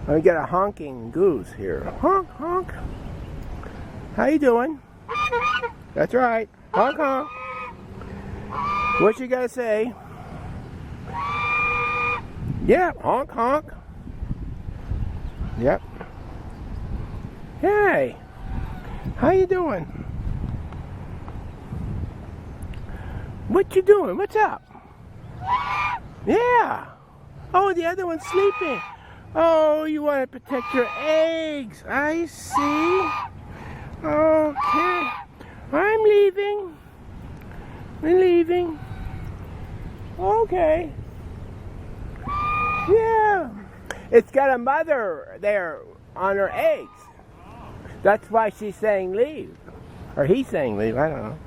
We got a honking goose here. Honk, honk. How you doing? That's right. Honk, honk. What you gotta say? Yeah, honk, honk. Yep. Hey, how you doing? What you doing? What's up? Yeah. Oh, the other one's sleeping. Oh, you want to protect your eggs. I see. Okay. I'm leaving. We're leaving. Okay. Yeah. It's got a mother there on her eggs. That's why she's saying leave. Or he's saying leave. I don't know.